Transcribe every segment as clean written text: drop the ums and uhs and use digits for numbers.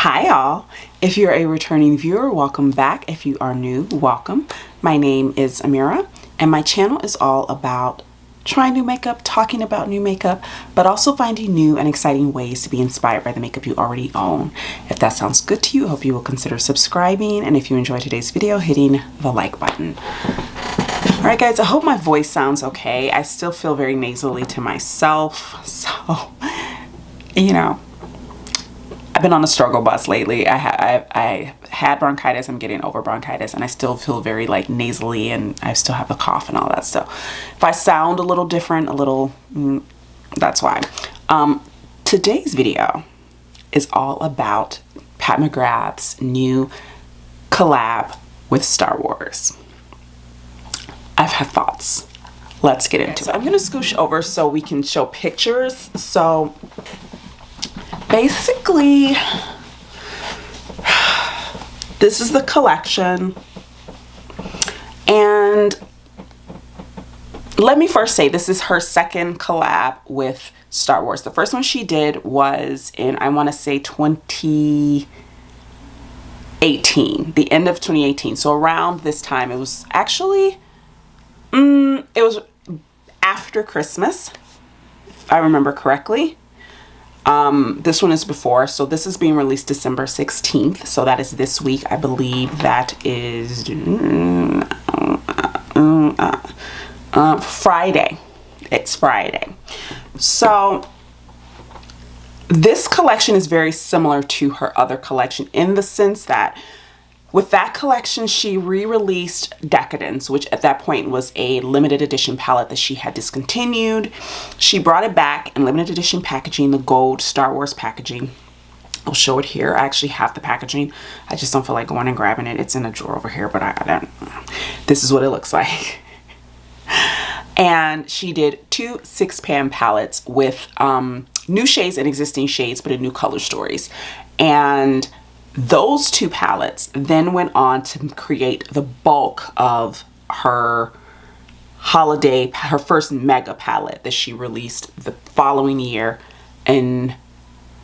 Hi y'all. If you're a returning viewer, welcome back. If you are new, welcome. My name is Amira and my channel is all about trying new makeup, talking about new makeup, but also finding new and exciting ways to be inspired by the makeup you already own. If that sounds good to you, I hope you will consider subscribing, and if you enjoyed today's video, hitting the like button. Alright guys, I hope my voice sounds okay. I still feel very nasally to myself, so you know, I've been on a struggle bus lately. I had bronchitis. I'm getting over bronchitis, and I still feel very like nasally, and I still have the cough and all that stuff. If I sound a little different, that's why. Today's video is all about Pat McGrath's new collab with Star Wars. I've had thoughts. Let's get into it. I'm gonna scoosh over so we can show pictures. So basically, this is the collection, and let me first say this is her second collab with Star Wars. The first one she did was in, I want to say 2018, the end of 2018. So around this time, it was actually, it was after Christmas, if I remember correctly. This one is before, so this is being released December 16th, so that is this week. I believe that is Friday. It's Friday. So this collection is very similar to her other collection in the sense that with that collection, she re-released Decadence, which at that point was a limited edition palette that she had discontinued. She brought it back in limited edition packaging, the gold Star Wars packaging. I'll show it here. I actually have the packaging. I just don't feel like going and grabbing it. It's in a drawer over here, but I don't. This is what it looks like. And she did two 6-pan palettes with new shades and existing shades, but in new color stories. And those two palettes then went on to create the bulk of her holiday, her first mega palette that she released the following year in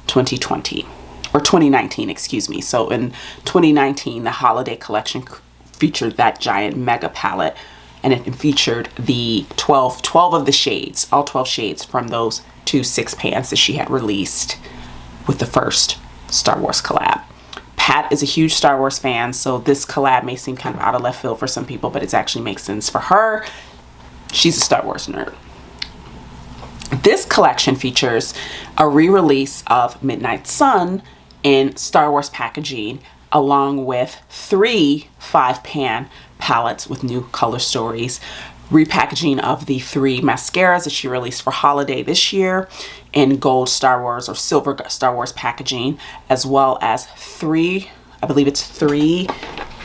2020 or 2019, excuse me. So in 2019, the holiday collection featured that giant mega palette, and it featured the 12 of the shades, all 12 shades from those two 6-pans that she had released with the first Star Wars collab. Pat is a huge Star Wars fan, so this collab may seem kind of out of left field for some people, but it actually makes sense for her. She's a Star Wars nerd. This collection features a re-release of Midnight Sun in Star Wars packaging, along with 3 5-pan palettes with new color stories, repackaging of the 3 mascaras that she released for holiday this year in gold Star Wars or silver Star Wars packaging, as well as 3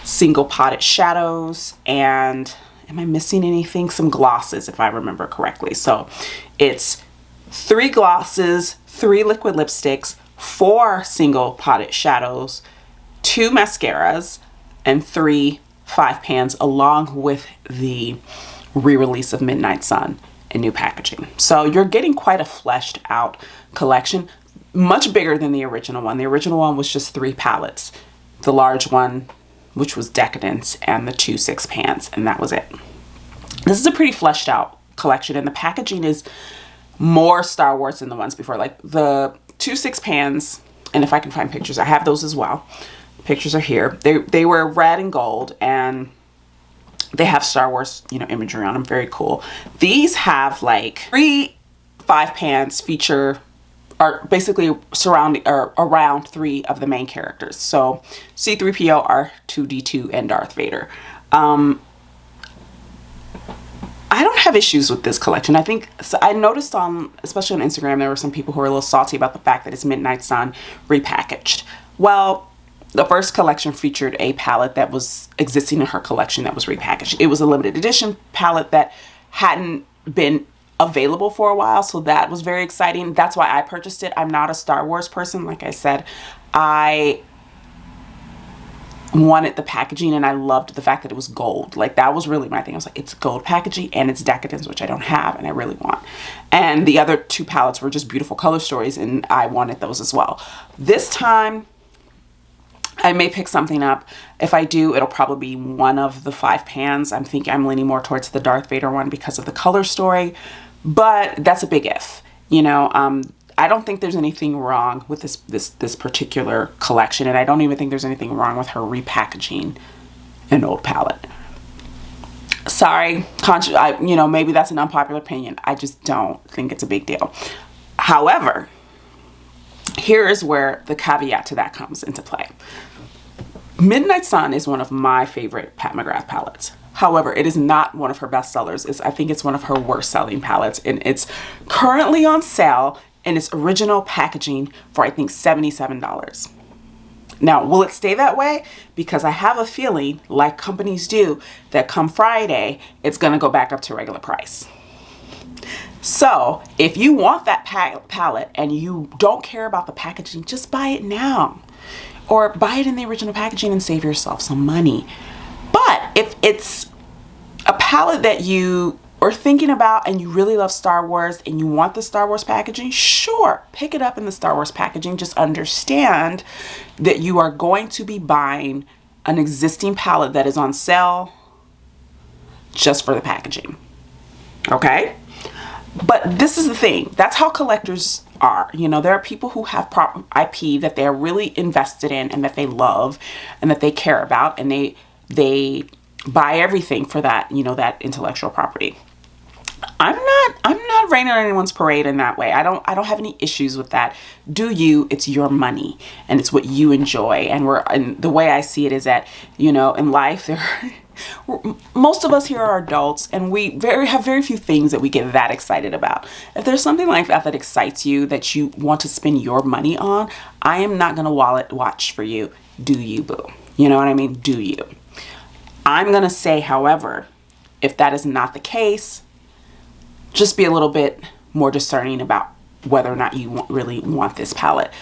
single potted shadows, and am I missing anything? Some glosses, if I remember correctly. So it's 3 glosses, 3 liquid lipsticks, 4 single potted shadows, 2 mascaras, and 3 5-pans, along with the re-release of Midnight Sun in new packaging. So you're getting quite a fleshed out collection, much bigger than the original one. The original one was just 3 palettes, the large one, which was Decadence, and the 2 6-pans, and that was it. This is a pretty fleshed out collection, and the packaging is more Star Wars than the ones before. Like the 2 6-pans, and if I can find pictures, I have those as well. Pictures are here. They were red and gold, and they have Star Wars, imagery on them. Very cool. These have like 3 5-pans are basically surrounding or around 3 of the main characters. So C-3PO, R2-D2, and Darth Vader. I don't have issues with this collection. I noticed especially on Instagram, there were some people who were a little salty about the fact that it's Midnight Sun repackaged. Well, the first collection featured a palette that was existing in her collection that was repackaged. It was a limited edition palette that hadn't been available for a while, so that was very exciting. That's why I purchased it. I'm not a Star Wars person. Like I said, I wanted the packaging, and I loved the fact that it was gold. Like, that was really my thing. I was like, it's gold packaging and it's Decadence, which I don't have and I really want. And the other 2 palettes were just beautiful color stories, and I wanted those as well. This time I may pick something up. If I do, it'll probably be one of the 5 pans. I'm thinking I'm leaning more towards the Darth Vader one because of the color story, but that's a big if. You know, I don't think there's anything wrong with this particular collection, and I don't even think there's anything wrong with her repackaging an old palette. Sorry, you know, maybe that's an unpopular opinion. I just don't think it's a big deal. However, here is where the caveat to that comes into play. Midnight Sun is one of my favorite Pat McGrath palettes. However, it is not one of her best sellers. I think it's one of her worst selling palettes, and it's currently on sale in its original packaging for, I think, $77. Now, will it stay that way? Because I have a feeling, like companies do, that come Friday, it's going to go back up to regular price. So if you want that palette and you don't care about the packaging, just buy it now. Or buy it in the original packaging and save yourself some money. But if it's a palette that you are thinking about and you really love Star Wars and you want the Star Wars packaging, sure, pick it up in the Star Wars packaging. Just understand that you are going to be buying an existing palette that is on sale just for the packaging. Okay? But this is the thing. That's how collectors are. You know, there are people who have proper IP that they're really invested in and that they love and that they care about, and they buy everything for that, you know, that intellectual property. I'm not raining on anyone's parade in that way. I don't have any issues with that. Do you? It's your money and it's what you enjoy. And the way I see it is that, you know, in life, most of us here are adults, and we have very few things that we get that excited about. If there's something like that that excites you, that you want to spend your money on, I am not going to wallet watch for you. Do you, boo? You know what I mean? Do you? I'm going to say, however, if that is not the case, just be a little bit more discerning about whether or not you really want this palette.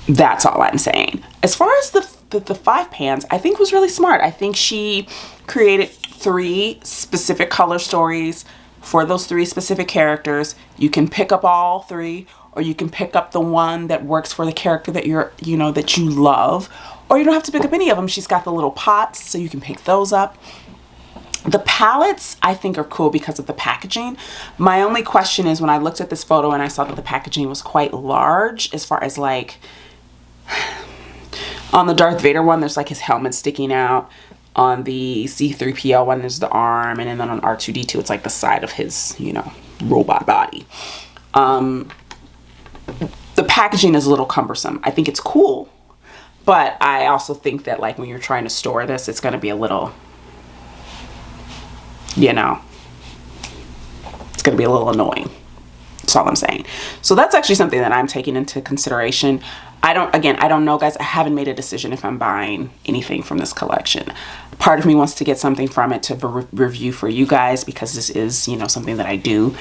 That's all I'm saying. As far as the 5 pans, I think was really smart. I think she created 3 specific color stories for those 3 specific characters. You can pick up all 3, or you can pick up the one that works for the character that that you love, or you don't have to pick up any of them. She's got the little pots, so you can pick those up. The palettes, I think, are cool because of the packaging. My only question is, when I looked at this photo and I saw that the packaging was quite large, as far as like, on the Darth Vader one, there's like his helmet sticking out. On the C-3PO one, there's the arm. And then on R2-D2, it's like the side of his, you know, robot body. The packaging is a little cumbersome. I think it's cool. But I also think that, like, when you're trying to store this, it's going to be a little, you know, it's going to be a little annoying. That's all I'm saying. So that's actually something that I'm taking into consideration. I don't know, guys. I haven't made a decision if I'm buying anything from this collection. Part of me wants to get something from it to review for you guys, because this is, you know, something that I do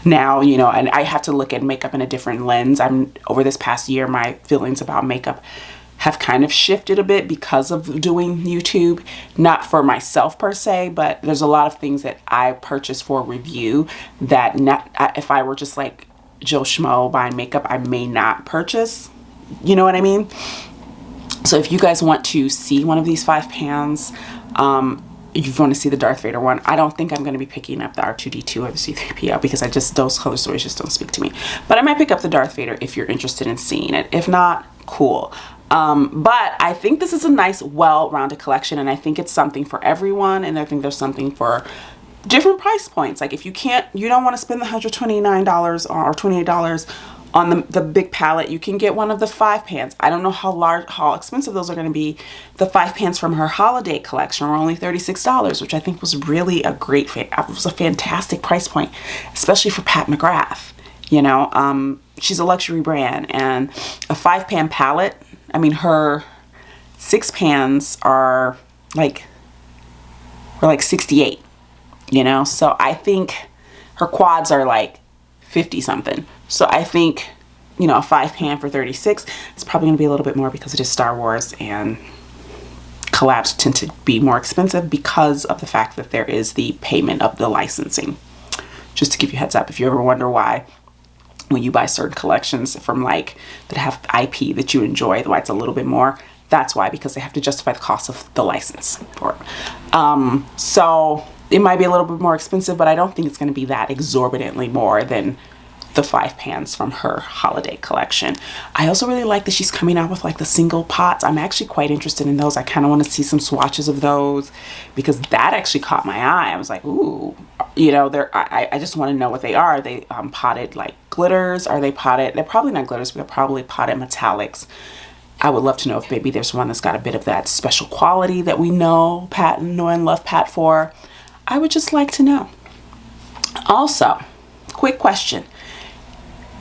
now, you know, and I have to look at makeup in a different lens. Over this past year, my feelings about makeup have kind of shifted a bit because of doing YouTube. Not for myself per se, but there's a lot of things that I purchase for review that if I were just like Joe Schmo buying makeup, I may not purchase. You know what I mean? So if you guys want to see one of these 5 pans, if you want to see the Darth Vader one, I don't think I'm going to be picking up the R2-D2 or the C-3PO, because those color stories just don't speak to me. But I might pick up the Darth Vader if you're interested in seeing it. If not, cool. But I think this is a nice, well-rounded collection, and I think it's something for everyone, and I think there's something for different price points. Like, if you don't want to spend the $129 or $28 on the big palette, you can get one of the 5 pans. I don't know how expensive those are going to be. The 5 pans from her holiday collection were only $36, which I think was really it was a fantastic price point, especially for Pat McGrath. You know, she's a luxury brand, and a 5 pan palette, I mean, her 6 pans are like 68, you know? So I think her quads are like 50 something. So I think, you know, a 5 pan for 36 is probably going to be a little bit more, because it is Star Wars, and collabs tend to be more expensive because of the fact that there is the payment of the licensing. Just to give you a heads up, if you ever wonder why when you buy certain collections from like that have IP that you enjoy, why it's a little bit more. That's why, because they have to justify the cost of the license for it. So it might be a little bit more expensive, but I don't think it's going to be that exorbitantly more than the 5 pans from her holiday collection. I also really like that she's coming out with like the single pots. I'm actually quite interested in those. I kind of want to see some swatches of those because that actually caught my eye. I was like, ooh, you know, I just want to know what they are. Are they potted like glitters? Are they potted? They're probably not glitters, but they're probably potted metallics. I would love to know if maybe there's one that's got a bit of that special quality that we know and love Pat for. I would just like to know. Also, quick question.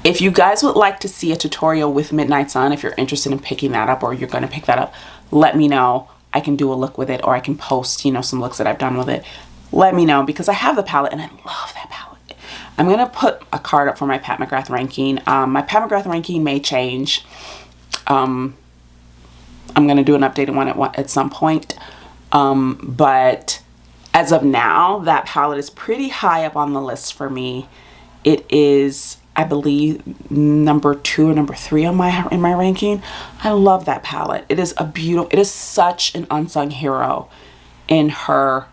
If you guys would like to see a tutorial with Midnight Sun, if you're interested in picking that up or you're going to pick that up, let me know. I can do a look with it, or I can post, you know, some looks that I've done with it. Let me know, because I have the palette and I love that palette. I'm going to put a card up for my Pat McGrath ranking. My Pat McGrath ranking may change. I'm going to do an updated one at some point. But as of now, that palette is pretty high up on the list for me. It is, I believe, number 2 or number 3 on in my ranking. I love that palette. It is it is such an unsung hero in her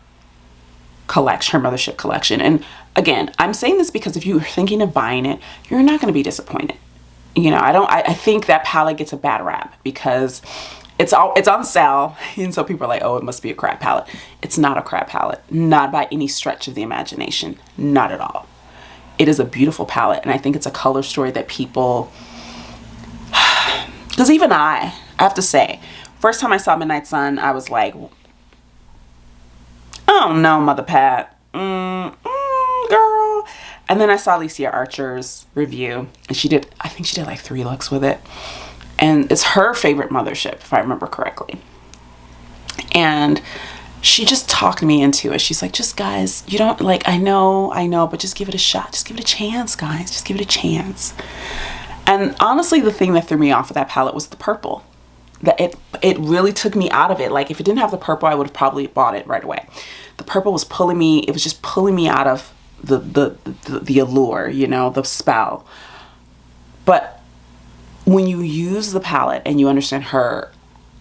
collection, her Mothership collection. And again, I'm saying this because if you're thinking of buying it, you're not going to be disappointed. You know, I think that palette gets a bad rap because it's on sale, and so people are like, oh, it must be a crap palette. It's not a crap palette, not by any stretch of the imagination, not at all. It is a beautiful palette, and I think it's a color story that people, because even I have to say, first time I saw Midnight Sun, I was like, oh no, Mother Pat, girl. And then I saw Alicia Archer's review, and I think she did like 3 looks with it, and it's her favorite Mothership, if I remember correctly. And she just talked me into it. She's like, just guys, you don't like, I know, but just give it a shot. Just give it a chance, guys. Just give it a chance. And honestly, the thing that threw me off of that palette was the purple. That it really took me out of it. Like if it didn't have the purple, I would have probably bought it right away. The purple was pulling me. It was just pulling me out of the allure, you know, the spell. But when you use the palette and you understand her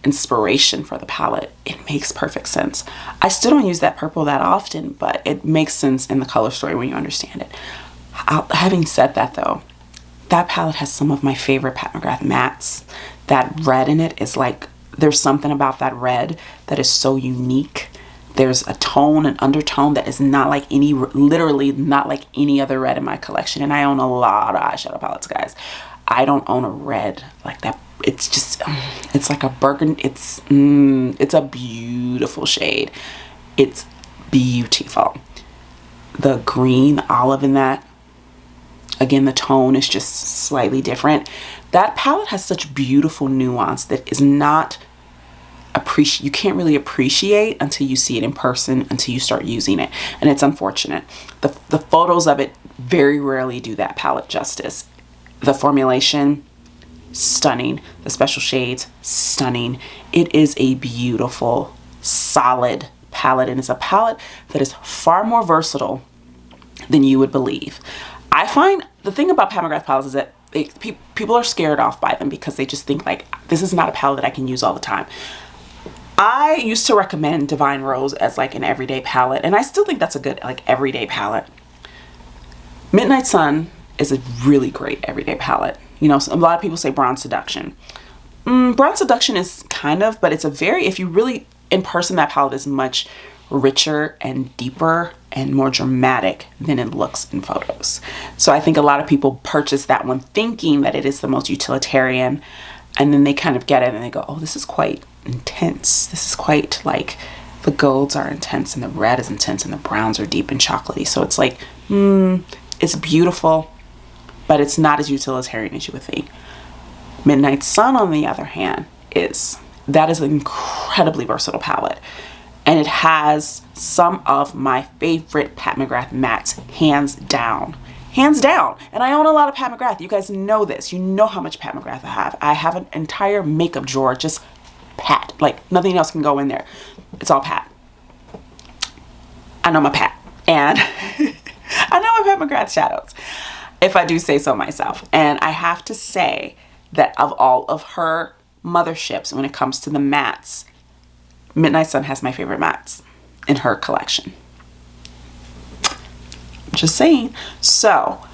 inspiration for the palette, it makes perfect sense. I still don't use that purple that often, but it makes sense in the color story when you understand it. Having said that though, that palette has some of my favorite Pat McGrath mattes. That red in it is like, there's something about that red that is so unique. There's a tone, an undertone that is not like literally not like any other red in my collection. And I own a lot of eyeshadow palettes, guys. I don't own a red like that. It's just, it's like a burgundy. It's a beautiful shade. It's beautiful. The green olive in that, again, the tone is just slightly different. That palette has such beautiful nuance that is not you can't really appreciate until you see it in person, until you start using it. And it's unfortunate. The photos of it very rarely do that palette justice. The formulation, stunning. The special shades, stunning. It is a beautiful, solid palette, and it's a palette that is far more versatile than you would believe. I find the thing about Pat McGrath palettes is that people are scared off by them because they just think like, this is not a palette that I can use all the time. I used to recommend Divine Rose as like an everyday palette, and I still think that's a good like everyday palette. Midnight Sun is a really great everyday palette. You know, a lot of people say Bronze Seduction. Bronze Seduction is kind of, but it's a very, if you really, in person, that palette is much richer and deeper and more dramatic than it looks in photos. So I think a lot of people purchase that one thinking that it is the most utilitarian, and then they kind of get it and they go, oh, this is quite intense. This is quite like, the golds are intense and the red is intense and the browns are deep and chocolatey. So it's like, it's beautiful, but it's not as utilitarian as you would think. Midnight Sun, on the other hand, is an incredibly versatile palette. And it has some of my favorite Pat McGrath mattes, hands down. Hands down. And I own a lot of Pat McGrath. You guys know this. You know how much Pat McGrath I have. I have an entire makeup drawer, just Pat. Like, nothing else can go in there. It's all Pat. I know my Pat. And I know my Pat McGrath shadows. if I do say so myself. And I have to say that of all of her motherships, when it comes to the mattes, Midnight Sun has my favorite mattes in her collection. Just saying. So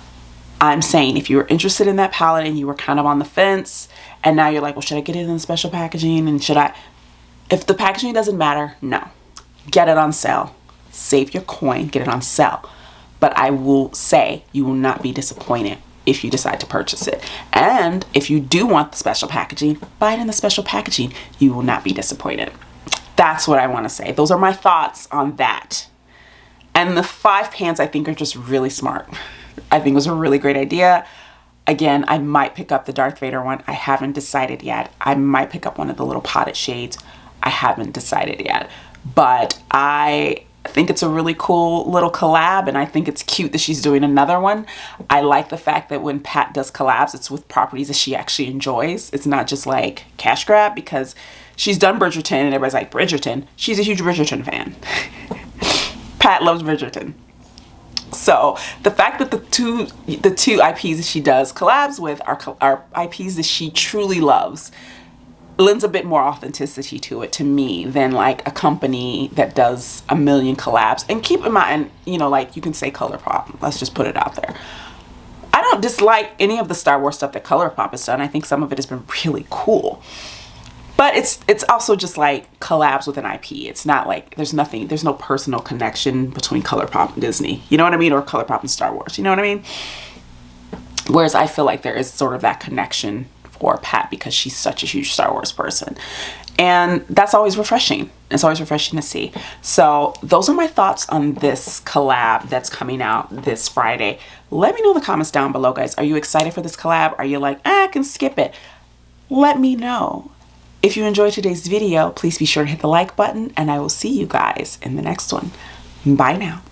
I'm saying if you were interested in that palette and you were kind of on the fence and now you're like, well, should I get it in special packaging, and should I? If the packaging doesn't matter, no. Get it on sale. Save your coin, get it on sale. But I will say you will not be disappointed if you decide to purchase it. And if you do want the special packaging, buy it in the special packaging. You will not be disappointed. That's what I want to say. Those are my thoughts on that. And the 5 pans I think are just really smart. I think it was a really great idea. Again, I might pick up the Darth Vader one. I haven't decided yet. I might pick up one of the little potted shades. I haven't decided yet. But I think it's a really cool little collab, and I think it's cute that she's doing another one. I like the fact that when Pat does collabs, it's with properties that she actually enjoys. It's not just like cash grab, because she's done Bridgerton and everybody's like, Bridgerton? She's a huge Bridgerton fan. Pat loves Bridgerton. So the fact that the two IPs that she does collabs with are IPs that she truly loves lends a bit more authenticity to it, to me, than like a company that does a million collabs. And keep in mind, you know, like you can say ColourPop. Let's just put it out there. I don't dislike any of the Star Wars stuff that ColourPop has done. I think some of it has been really cool. But it's also just like collabs with an IP. It's not like there's no personal connection between ColourPop and Disney. You know what I mean? Or ColourPop and Star Wars. You know what I mean? Whereas I feel like there is sort of that connection for Pat because she's such a huge Star Wars person. And that's always refreshing. It's always refreshing to see. So those are my thoughts on this collab that's coming out this Friday. Let me know in the comments down below, guys. Are you excited for this collab? Are you like, I can skip it? Let me know. If you enjoyed today's video, please be sure to hit the like button, and I will see you guys in the next one. Bye now.